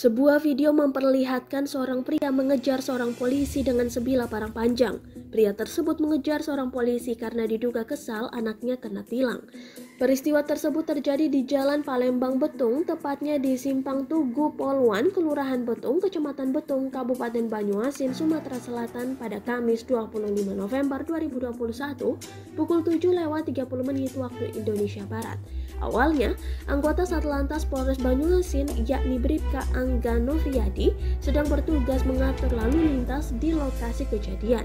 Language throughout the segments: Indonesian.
Sebuah video memperlihatkan seorang pria mengejar seorang polisi dengan sebilah parang panjang. Pria tersebut mengejar seorang polisi karena diduga kesal anaknya kena tilang. Peristiwa tersebut terjadi di Jalan Palembang Betung, tepatnya di Simpang Tugu Poluan, Kelurahan Betung, Kecamatan Betung, Kabupaten Banyuasin, Sumatera Selatan pada Kamis 25 November 2021 pukul 7:30 waktu Indonesia Barat. Awalnya, anggota Satlantas Polres Banyuasin yakni Bribka Angga Novriyadi sedang bertugas mengatur lalu lintas di lokasi kejadian.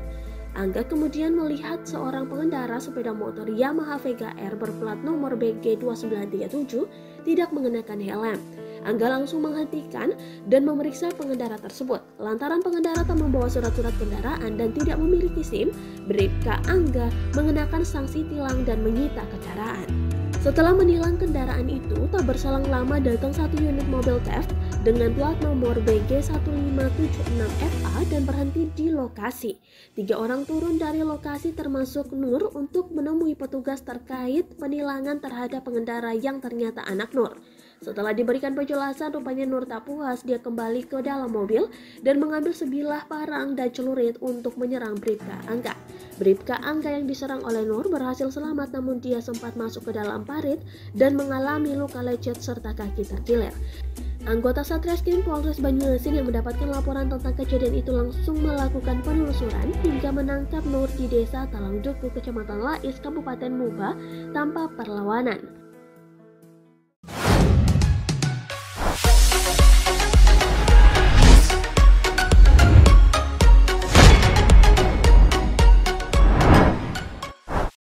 Angga kemudian melihat seorang pengendara sepeda motor Yamaha Vega R berplat nomor BG 2937 tidak mengenakan helm. Angga langsung menghentikan dan memeriksa pengendara tersebut. Lantaran pengendara tak membawa surat-surat kendaraan dan tidak memiliki SIM, Bribka Angga mengenakan sanksi tilang dan menyita kendaraan. Setelah menilang kendaraan itu, tak berselang lama datang satu unit mobil theft dengan plat nomor BG 1576FA dan berhenti di lokasi. 3 orang turun dari lokasi termasuk Nur untuk menemui petugas terkait penilangan terhadap pengendara yang ternyata anak Nur. Setelah diberikan penjelasan, rupanya Nur tak puas, dia kembali ke dalam mobil dan mengambil sebilah parang dan celurit untuk menyerang Bribka Angga. Bribka Angga yang diserang oleh Nur berhasil selamat, namun dia sempat masuk ke dalam parit dan mengalami luka lecet serta kaki terkilir. Anggota Satreskrim Polres Banyuasin yang mendapatkan laporan tentang kejadian itu langsung melakukan penelusuran hingga menangkap Nur di Desa Talangduku, Kecamatan Lais, Kabupaten Muba tanpa perlawanan.